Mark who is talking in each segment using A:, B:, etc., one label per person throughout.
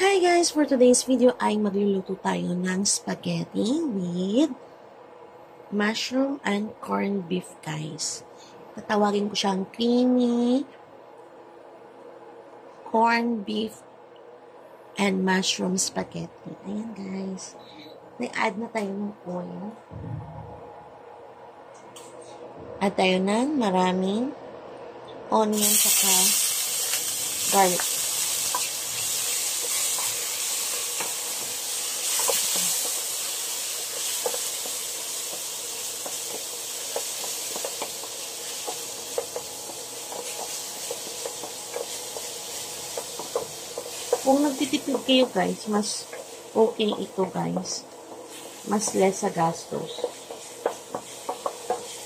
A: Hi guys! For today's video ay magluluto tayo ng spaghetti with mushroom and corned beef guys. Tatawagin ko siyang creamy corned beef and mushroom spaghetti. Ayan guys. Nag-add na tayo ng oil. Add tayo ng maraming onion saka garlic. Kung nagtitipid kayo guys, mas okay ito guys. Mas less sa gastos.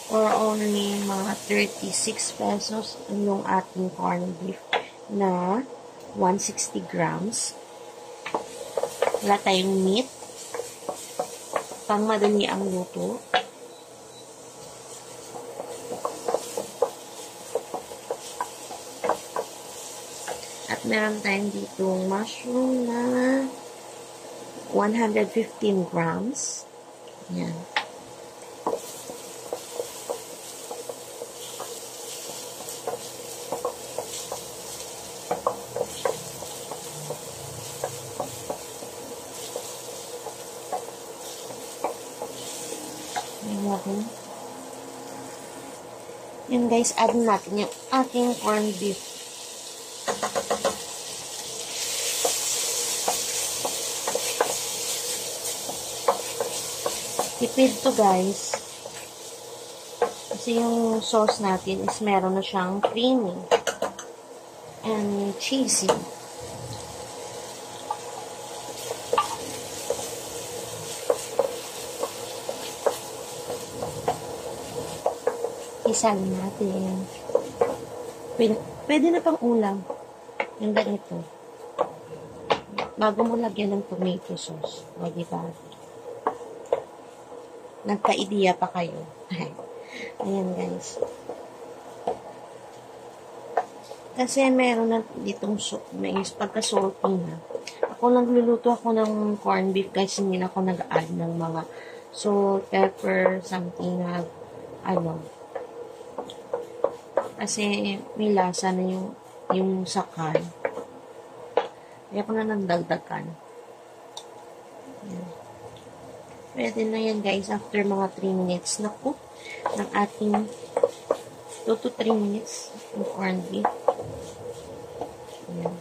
A: For only mga 36 pesos yung ating corned beef na 160 grams. Wala tayong meat. Pang madali ang luto. At meron tayong ditong mushroom na 115 grams. Yan. Yan guys, add natin yung ating corned beef. Tipid to guys. Kasi yung sauce natin is meron na siyang creamy and cheesy. Isalin natin. Pwede na pang ulam. Yung ganito. Bago mo lagyan ng tomato sauce. O, diba? Nagka-ideya pa kayo. Ayan, guys. Kasi meron na ditong may pagka-salty na. Ako nagluluto ako ng corned beef, guys. Hindi na ako nag-add ng mga salt, pepper, something na kasi may lasa na yung sakan. Kaya ko na nagdagdagan. Ayan. Pwede na yan guys after mga 3 minutes na cook ng ating 2 to 3 minutes ng corned beef. Ayan.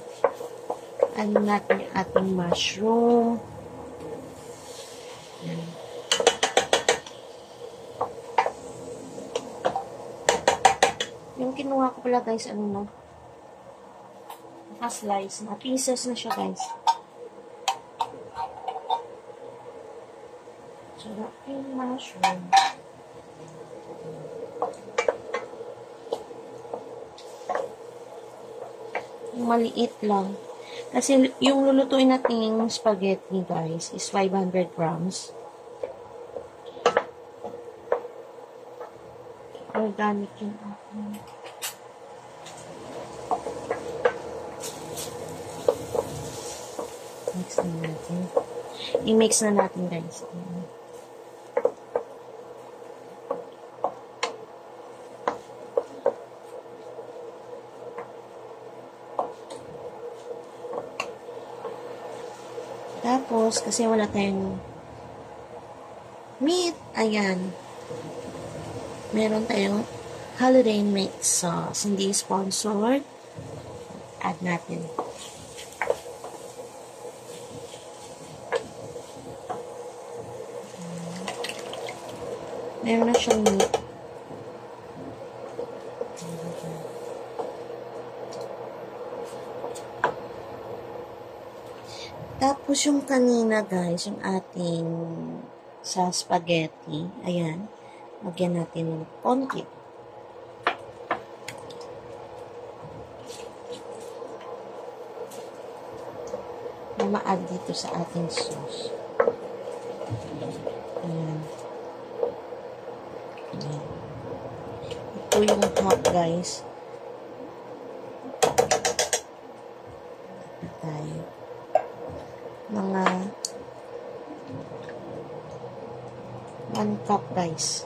A: Ano natin yung ating mushroom. Ayan. Yung kinuha ko pala guys, naka-slice na. Pieces na siya guys. Sarap yung mushroom. Yung maliit lang. Kasi yung lulutuin natin spaghetti guys is 500 grams. Organic yung ating. Mix na natin. I-mix na natin guys. Tapos, kasi wala tayong meat, ayan. Meron tayong holiday mix sauce. Hindi sponsored. Add natin. Meron na siyang meat. Tapos yung kanina guys, yung ating sa spaghetti, ayan, lagyan natin ng konti. Na ma-add dito sa ating sauce. Ayan. Ayan. Ito yung hot guys. Tayo. Mga 1 cup guys.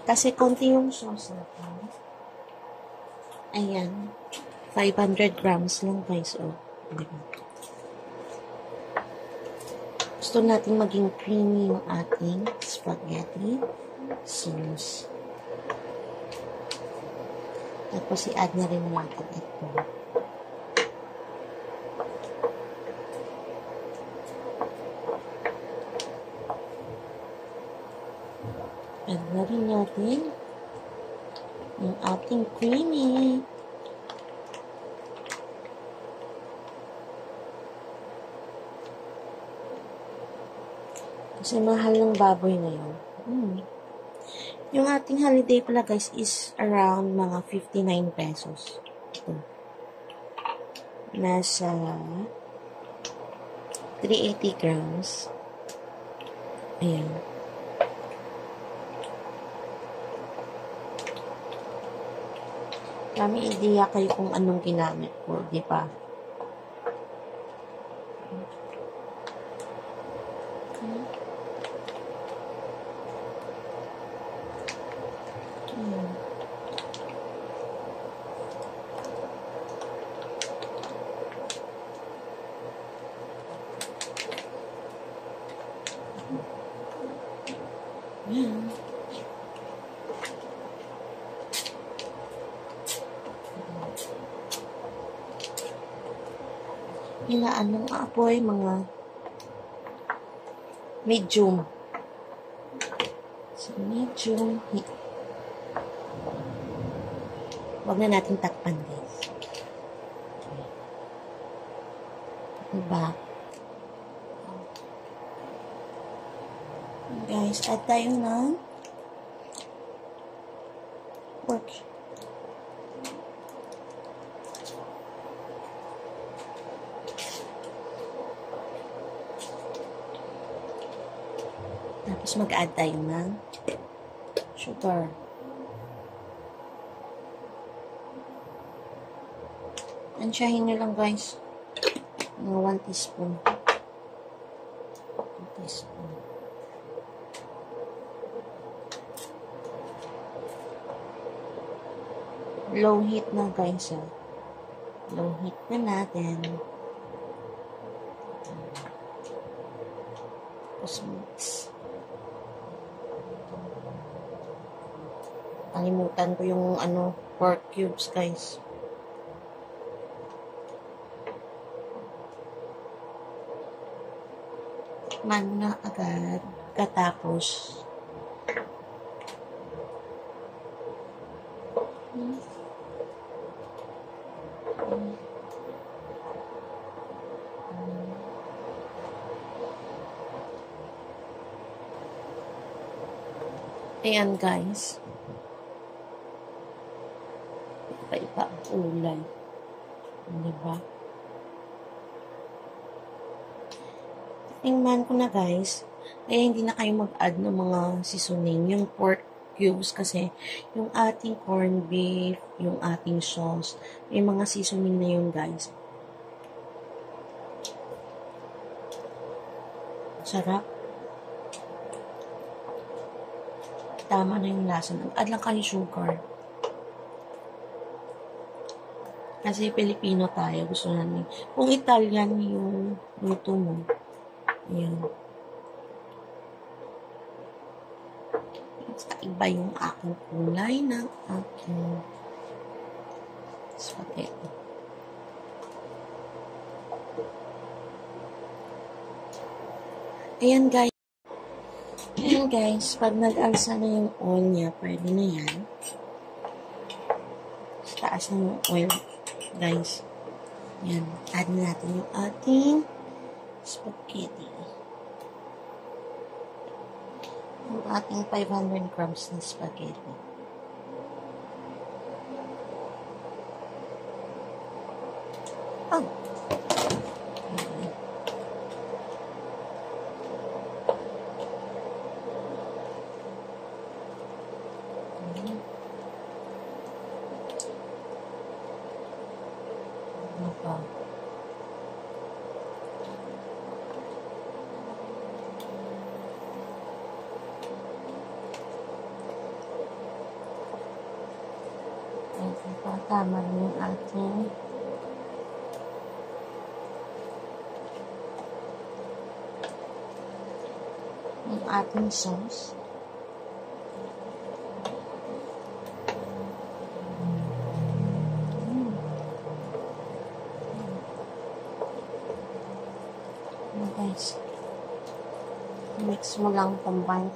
A: Kasi konti yung sauce natin. Ayan. 500 grams lang guys. Oh. Diba? Gusto natin maging creamy yung ating spaghetti sauce. Tapos i-add na rin natin ito. Add na rin natin yung ating creamy. Kasi mahal ng baboy ngayon. Yung ating holiday pala guys is around mga 59 pesos. Ito. Nasa 380 grams. Ayan. Kami idea kayo kung anong ginamit ko, di ba? Yan. Hinaan ng apoy, mga medium. So, medium heat. Huwag na natin takpan, guys. Diba? Guys, add tayo ng pork. Tapos mag-add tayo ng sugar. Ansyahin nyo lang guys. Mga 1 teaspoon. 2 teaspoon. Low heat na guys. Low heat na natin. Tapos mix. Kalimutan ko yung pork cubes guys. Man na agad katapos ayan guys, iba-iba ang ulay, diba? Tingnan ko na guys, kaya hindi na kayo mag-add ng mga seasoning, yung pork cubes kasi yung ating corned beef, yung ating sauce, may mga seasoning na yun guys. Sarap. Tama na yung lasa. Add lang kayo sugar. Kasi Pilipino tayo, gusto namin. Kung Italian yung luto mo, ayan. Iba yung aking kulay ng aking spaghetti. Ayan guys. Ayan guys, pag nag-alsa na yung oil niya, pwede na yan. Sa taas na yung oil, guys. Ayan, add na natin yung ating spaghetti. Yung ating 500 grams na spaghetti. Oh! Oh. Okay, tama rin yung ating sauce. Guys, mix mo lang, combine.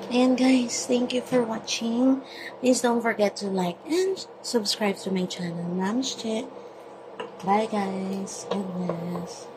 A: And guys, thank you for watching. Please don't forget to like and subscribe to my channel, Mams Che. Bye guys. God bless.